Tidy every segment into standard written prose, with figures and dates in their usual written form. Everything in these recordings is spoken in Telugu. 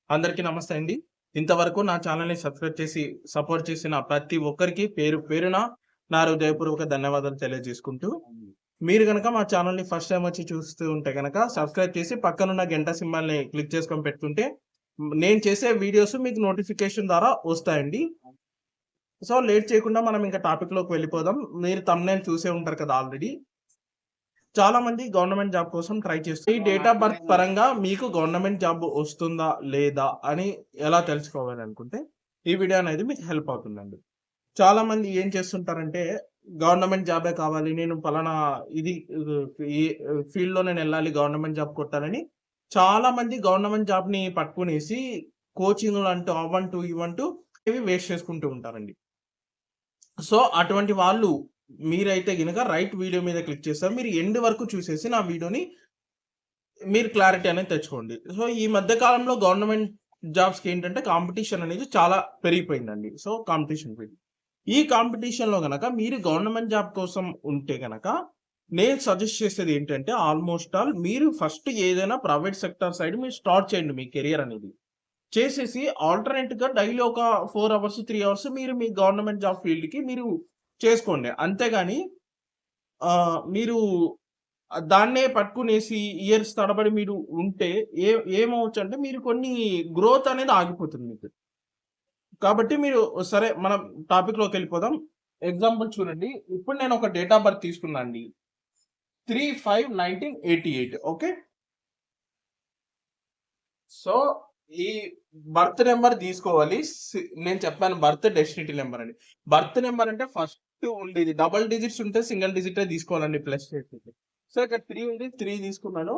అందరికీ నమస్తే అండి. ఇంతవరకు నా ఛానల్‌ని సబ్స్క్రైబ్ చేసి సపోర్ట్ చేసిన ప్రతి ఒక్కరికి పేరు పేరున నా హృదయపూర్వక ధన్యవాదాలు తెలియజేసుకుంటూ, మీరు గనక మా ఛానల్‌ని ఫస్ట్ టైమ్ వచ్చి చూస్తూ ఉంటే గనక సబ్స్క్రైబ్ చేసి పక్కనున్న గంట సింబల్‌ని క్లిక్ చేసుకొని పెట్టుకుంటే నేను చేసే వీడియోస్ మీకు నోటిఫికేషన్ ద్వారా వస్తాయండి. సో, లేట్ చేయకుండా మనం ఇంకా టాపిక్‌లోకి వెళ్ళిపోదాం. మీరు థంబ్‌నెయిల్ చూసే ఉంటారు కదా ఆల్రెడీ. చాలా మంది గవర్నమెంట్ జాబ్ కోసం ట్రై చేస్తారు. ఈ డేట్ ఆఫ్ బర్త్ పరంగా మీకు గవర్నమెంట్ జాబ్ వస్తుందా? లేదా? అని ఎలా తెలుసుకోవాలనుకుంటే ఈ వీడియో అనేది మీకు హెల్ప్ అవుతుందండి. చాలా మంది ఏం చేస్తుంటారంటే గవర్నమెంట్ జాబే కావాలి. నేను పలానా ఇది ఈ ఫీల్డ్‌లో నేనెళ్ళాలి. గవర్నమెంట్ జాబ్ కొట్టాలని చాలా మంది గవర్నమెంట్ జాబ్‌ని పట్టుకునేసి కోచింగ్‌లంటూ అవ్వంటూ, ఇవ్వంటూ ఇవి వేస్ట్ చేసుకుంటూ ఉంటారండి. సో, అటువంటి వాళ్ళు మీరైతే గనక రైట్ వీడియో మీద క్లిక్ చేస్తారు. మీరు ఎండ్ వరకు చూసేసి నా వీడియోని మీరు క్లారిటీ అనేది తెచ్చుకోండి. సో, ఈ మధ్య కాలంలో గవర్నమెంట్ జాబ్స్‌కి ఏంటంటే కాంపిటీషన్ అనేది చాలా పెరిగిపోయిందండి. సో, కాంపిటీషన్ పెరిగి ఈ కాంపిటీషన్‌లో గనక మీరు గవర్నమెంట్ జాబ్ కోసం ఉంటే గనక నేను సజెస్ట్ చేసేది ఏంటంటే ఆల్‌మోస్ట్ ఆల్ మీరు ఫస్ట్ ఏదైనా ప్రైవేట్ సెక్టార్ సైడ్ మీరు స్టార్ట్ చేయండి మీ కెరియర్ అనేది. చేసేసి ఆల్టర్‌నేట్‌గా డైలీ ఒక 4 అవర్స్, 3 అవర్స్ మీరు మీ గవర్నమెంట్ జాబ్ ఫీల్డ్‌కి మీరు చేసుకోండి. అంతేగాని మీరు దాన్నే పట్టుకునేసి ఇయర్స్ తరబడి మీరు ఉంటే ఏమవ్వచ్చంటే మీరు కొన్ని గ్రోత్ అనేది ఆగిపోతుంది మీకు. కాబట్టి మీరు సరే మనం టాపిక్‌లోకెళ్ళిపోదాం. ఎగ్జాంపుల్ చూడండి. ఇప్పుడు నేను ఒక డేట్ ఆఫ్ బర్త్ తీసుకున్నా అండి. 3/5/1988 ఓకే. సో, ఈ బర్త్ నంబర్ తీసుకోవాలి. నేను చెప్పాను బర్త్ డెస్టినీ నంబర్ అని. బర్త్ నంబర్ అంటే ఫస్ట్ ఉండేది డబుల్ డిజిట్స్ ఉంటే సింగిల్ డిజిటే తీసుకోవాలండి ప్లస్ చేసేసి. సో, ఇక్కడ 3 ఉంది. 3 తీసుకున్నాను.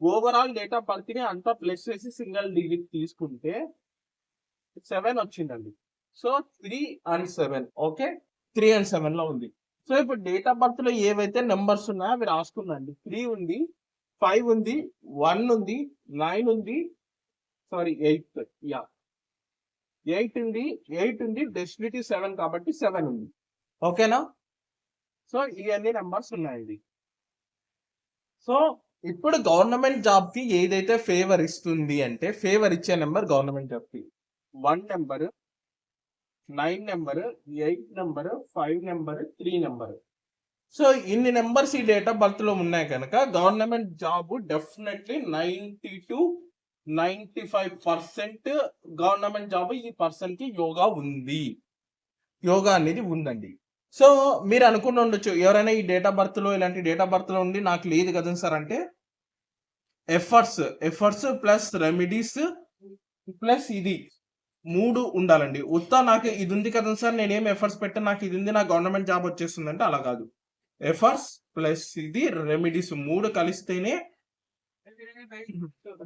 ఓవరాల్ డేట్ ఆఫ్ బర్త్‌ని అంతా ప్లస్ చేసి సింగిల్ డిజిట్ తీసుకుంటే 7 వచ్చిందండి. So, 3 and 7 okay. 3 అండ్ 7లో ఉంది. సో, ఇప్పుడు డేట్ ఆఫ్ బర్త్‌లో ఏవైతే నంబర్స్ ఉన్నాయో అవి రాసుకున్నాండి. 3 ఉంది, 5 ఉంది, 1 ఉంది, 9 ఉంది. Sorry 8 yeah! 8 ఉంది. డెస్టినీ 7 కాబట్టి 7 ఉంది. ఓకేనా? సో, ఇయన్నీ నంబర్స్ ఉన్నాయండి. సో, ఇప్పుడు గవర్నమెంట్ జాబ్‌కి ఏదైతే ఫేవర్ ఇస్తుంది అంటే ఫేవర్ ఇచ్చే నంబర్ గవర్నమెంట్ జాబ్‌కి 1 number, 9 number, 8 number, 5 number, 3 number. So, ఇన్ని నంబర్స్ ఈ డేట్ ఆఫ్ బర్త్‌లో ఉన్నాయి కనుక government job definitely 90-95% government job ఈ పర్సన్‌కి యోగా అనేది ఉందండి. సో, మీరు అనుకుని ఉండొచ్చు ఎవరైనా ఈ డేట్ ఆఫ్ బర్త్‌లో ఇలాంటి డేట్ ఆఫ్ బర్త్‌లో ఉండి నాకు లేదు కదా సార్ అంటే ఎఫర్ట్స్ ప్లస్ రెమెడీస్ ప్లస్ ఇది 3 ఉండాలండి. నాకు ఇది ఉంది కదా సార్ నేనేం ఎఫర్ట్స్ పెట్టాను నాకు ఇది ఉంది నాకు గవర్నమెంట్ జాబ్ వచ్చేస్తుందంటే అలా కాదు. ఎఫర్ట్స్ ప్లస్ ఇది రెమెడీస్ 3 కలిస్తేనే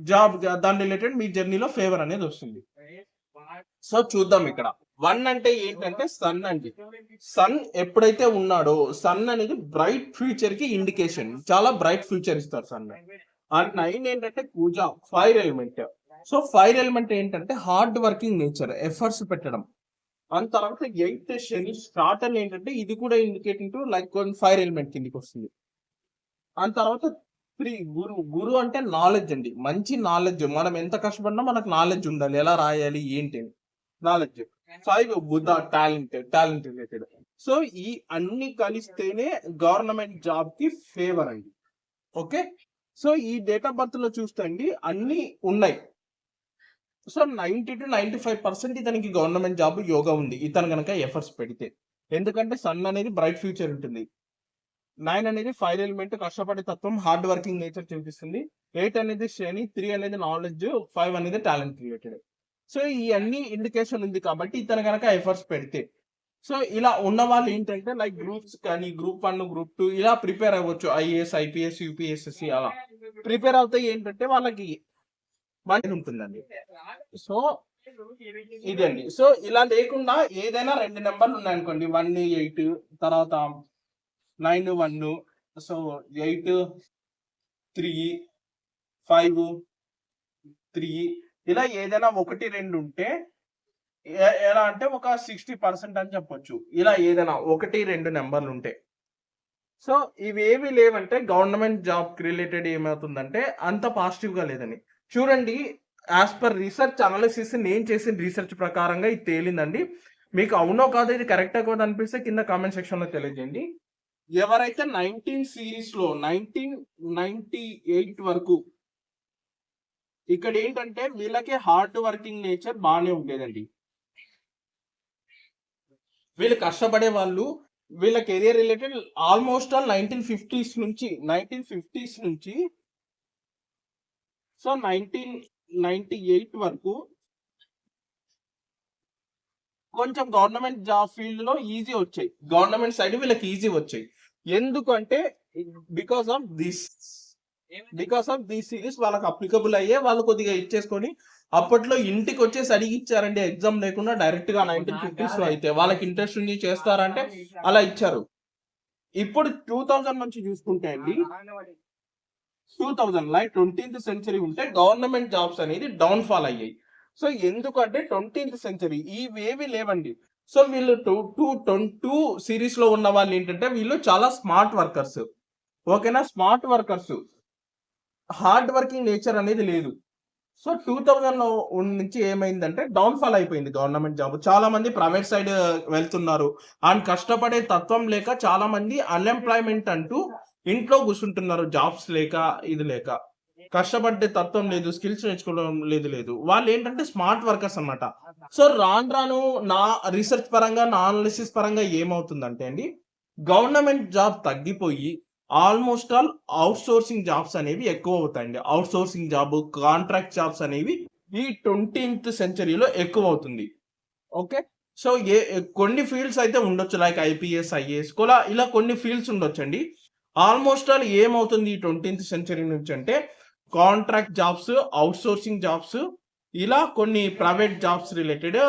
జాబ్ దాని రిలేటెడ్ మీ జర్నీలో ఫేవర్ అనేది వస్తుంది. సో, చూద్దాం ఇక్కడ. 1 అంటే ఏంటంటే సన్ అండి. సన్ ఎప్పుడైతే ఉన్నాడో సన్ అనేది బ్రైట్ ఫ్యూచర్‌కి ఇండికేషన్. చాలా బ్రైట్ ఫ్యూచర్ ఇస్తారు సన్. అండ్ 9 ఏంటంటే కూజ fire element. So, fire element ఏంటంటే హార్డ్ వర్కింగ్ నేచర్, ఎఫర్ట్స్ పెట్టడం. అండ్ తర్వాత 8 శని సాటర్న్ ఏంటంటే ఇది కూడా indicating to like fire element కిందకొస్తుంది. అండ్ తర్వాత 3 గురు అంటే నాలెడ్జ్ అండి. మంచి నాలెడ్జ్. మనం ఎంత కష్టపడినా మనకు నాలెడ్జ్ ఉండాలి. ఎలా రాయాలి ఏంటి అని. Knowledge. 5 Buddha talent related. So, ఈ అన్ని కలిస్తేనే గవర్నమెంట్ జాబ్‌కి ఫేవర్ అండి. ఓకే. సో, ఈ డేట్ ఆఫ్ బర్త్‌లో చూస్తే అండి అన్నీ ఉన్నాయి. సో, 90-95% ఇతనికి గవర్నమెంట్ జాబ్ యోగా ఉంది. ఇతను గనక ఎఫర్ట్స్ పెడితే. ఎందుకంటే సన్ అనేది బ్రైట్ ఫ్యూచర్ ఉంటుంది. 9 అనేది ఫైర్ ఎలిమెంట్ కష్టపడే తత్వం, హార్డ్ వర్కింగ్ నేచర్ చూపిస్తుంది. 8 అనేది శని, 3 అనేది నాలెడ్జ్, 5 అనేది టాలెంట్ రిలేటెడ్. సో, ఈ అన్ని ఇండికేషన్ ఉంది కాబట్టి ఇతను గనక ఎఫర్ట్స్ పెడితే. సో, ఇలా ఉన్నవాళ్ళు ఏంటంటే లైక్ గ్రూప్స్ కానీ గ్రూప్ 1, గ్రూప్ 2 ఇలా ప్రిపేర్ అవ్వచ్చు. ఐఏఎస్, ఐపీఎస్, యూపీఎస్‌సి అలా. ప్రిపేర్ అవుతే ఏంటంటే వాళ్ళకి మనీ ఉంటుందండి. సో, ఇదండి. సో, ఇలా లేకుండా ఏదైనా 2 నంబర్లు ఉన్నాయనుకోండి 1, 8 తర్వాత 9, 1 సో, 8, 3, 5, 3 ఇలా ఏదైనా 1, 2 ఉంటే ఎలా అంటే ఒక 60% అని చెప్పొచ్చు. ఇలా ఏదైనా 1, 2 నంబర్లు ఉంటే. సో ఇవేవి లేవంటే గవర్నమెంట్ జాబ్ రిలేటెడ్ ఏమవుతుందంటే అంత పాజిటివ్ గా లేదని చూడండి. యాజ్ పర్ రీసెర్చ్ అనాలిసిస్ నేను చేసిన రీసెర్చ్ ప్రకారంగా ఇది తేలిందండి. మీకు అవునో కాదో ఇది కరెక్టా కాదో అనిపిస్తే కింద కామెంట్ సెక్షన్ లో తెలియజేయండి. ఎవరైతే 19 సిరీస్ లో 1998 వరకు ఇక్కడ ఏంటంటే వీళ్ళకి హార్డ్ వర్కింగ్ నేచర్ బాగానే ఉండేదండి. వీళ్ళు కష్టపడే వాళ్ళు, వీళ్ళ career related almost all 1950s నుంచి సో 1998 వరకు కొంచెం గవర్నమెంట్ జాబ్ ఫీల్డ్ లో ఈజీ వచ్చాయి. గవర్నమెంట్ సైడ్ వీళ్ళకి ఈజీ వచ్చాయి. ఎందుకంటే బికాస్ ఆఫ్ దిస్ సిరీస్ వాళ్ళకి అప్లికబుల్ అయ్యే వాళ్ళు కొద్దిగా ఇచ్చేసుకొని అప్పట్లో ఇంటికి వచ్చేసి అడిగి ఇచ్చారండి. ఎగ్జామ్ లేకుండా డైరెక్ట్ గా 1950s లో అయితే వాళ్ళకి ఇంట్రెస్ట్ ఉంది చేస్తారంటే అలా ఇచ్చారు. ఇప్పుడు 2000 నుంచి చూసుకుంటే అండి 2000 లైక్ 20th సెంచరీ ఉంటే గవర్నమెంట్ జాబ్స్ అనేది డౌన్ ఫాల్ అయ్యాయి. సో ఎందుకంటే 20th సెంచరీ ఇవేవి లేవండి. సో వీళ్ళు 2 సిరీస్ లో ఉన్న వాళ్ళు ఏంటంటే వీళ్ళు చాలా స్మార్ట్ వర్కర్స్. ఓకేనా, smart workers, hard working nature అనేది లేదు. సో 2000 నుంచి ఏమైందంటే డౌన్ ఫాల్ అయిపోయింది గవర్నమెంట్ జాబ్. చాలా మంది ప్రైవేట్ సైడ్ వెళ్తున్నారు అండ్ కష్టపడే తత్వం లేక చాలా మంది అన్ఎంప్లాయ్మెంట్ అంటూ ఇంట్లో కూర్చుంటున్నారు. జాబ్స్ లేక ఇది లేక కష్టపడే తత్వం లేదు, స్కిల్స్ నేర్చుకోవడం లేదు. వాళ్ళు ఏంటంటే స్మార్ట్ వర్కర్స్ అన్నమాట. సో రాను నా రీసెర్చ్ పరంగా నా అనాలిసిస్ పరంగా ఏమవుతుందంటే అండి గవర్నమెంట్ జాబ్ తగ్గిపోయి almost all out sourcing jobs అనేవి ఎక్కువ అవుతాయండి. Out sourcing job, contract jobs అనేవి ఈ 20th సెంచరీలో ఎక్కువ అవుతుంది. ఓకే, సో కొన్ని ఫీల్డ్స్ అయితే ఉండొచ్చు లైక్ ఐపీఎస్, ఐఏఎస్ ఇలా కొన్ని ఫీల్డ్స్ ఉండొచ్చండి. ఆల్మోస్ట్ ఆల్ ఏమవుతుంది ఈ 20th సెంచరీ నుంచి అంటే contract jobs, out sourcing jobs, ఇలా కొన్ని ప్రైవేట్ జాబ్స్ రిలేటెడ్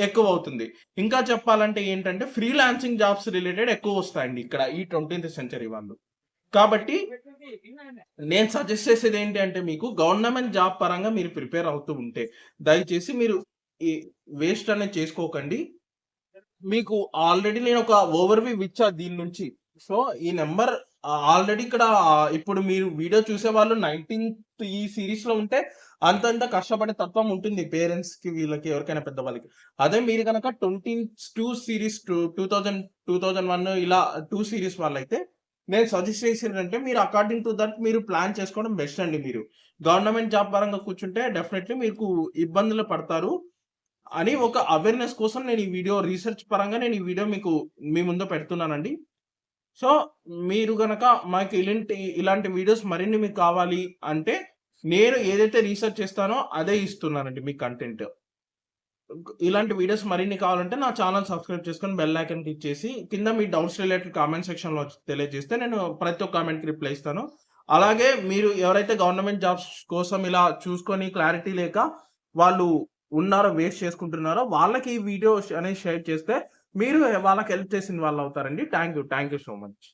ఎక్కువ అవుతుంది. ఇంకా చెప్పాలంటే ఏంటంటే ఫ్రీలాన్సింగ్ జాబ్స్ రిలేటెడ్ ఎక్కువ వస్తాయండి ఇక్కడ ఈ 20th సెంచరీ వాళ్ళు. కాబట్టి నేను సజెస్ట్ చేసేది ఏంటి అంటే మీకు గవర్నమెంట్ జాబ్ పరంగా మీరు ప్రిపేర్ అవుతూ ఉంటే దయచేసి మీరు ఈ వేస్ట్ అనేది చేసుకోకండి. మీకు ఆల్రెడీ నేను ఒక ఓవర్వ్యూ ఇచ్చా దీని నుంచి. సో ఈ నెంబర్ ఆల్రెడీ ఇక్కడ ఇప్పుడు మీరు వీడియో చూసే వాళ్ళు 19th ఈ సిరీస్ లో ఉంటే అంతంత కష్టపడే తత్వం ఉంటుంది పేరెంట్స్ కి, వీళ్ళకి, ఎవరికైనా పెద్దవాళ్ళకి. అదే మీరు కనుక 22 సిరీస్ 2001 ఇలా 2 సిరీస్ వాళ్ళైతే నేను సజెస్ట్ చేసేదంటే మీరు అకార్డింగ్ టు దట్ మీరు ప్లాన్ చేసుకోవడం బెస్ట్ అండి. మీరు గవర్నమెంట్ జాబ్ పరంగా కూర్చుంటే డెఫినెట్లీ మీకు ఇబ్బందులు పడతారు అని ఒక అవేర్నెస్ కోసం నేను ఈ వీడియో రీసెర్చ్ పరంగా నేను ఈ వీడియో మీకు మీ ముందు పెడుతున్నానండి. సో మీరు గనక మాకు ఇలాంటి వీడియోస్ మరిన్ని మీకు కావాలి అంటే నేను ఏదైతే రీసెర్చ్ చేస్తానో అదే ఇస్తున్నానండి మీకు కంటెంట్. ఇలాంటి వీడియోస్ మరిన్ని కావాలంటే నా ఛానల్ సబ్స్క్రైబ్ చేసుకొని బెల్ ఐకాన్ క్లిక్ చేసి కింద మీ డౌట్స్ రిలేటెడ్ కామెంట్ సెక్షన్ లో తెలియజేస్తే నేను ప్రతి ఒక్క కామెంట్ కి రిప్లై ఇస్తాను. అలాగే మీరు ఎవరైతే గవర్నమెంట్ జాబ్స్ కోసం ఇలా చూసుకొని క్లారిటీ లేక వాళ్ళు ఉన్నారో, వేస్ట్ చేసుకుంటున్నారో వాళ్ళకి ఈ వీడియో అనేది షేర్ చేస్తే మీరు వాళ్ళకి హెల్ప్ చేసిన వాళ్ళు అవుతారండి. Thank you so much.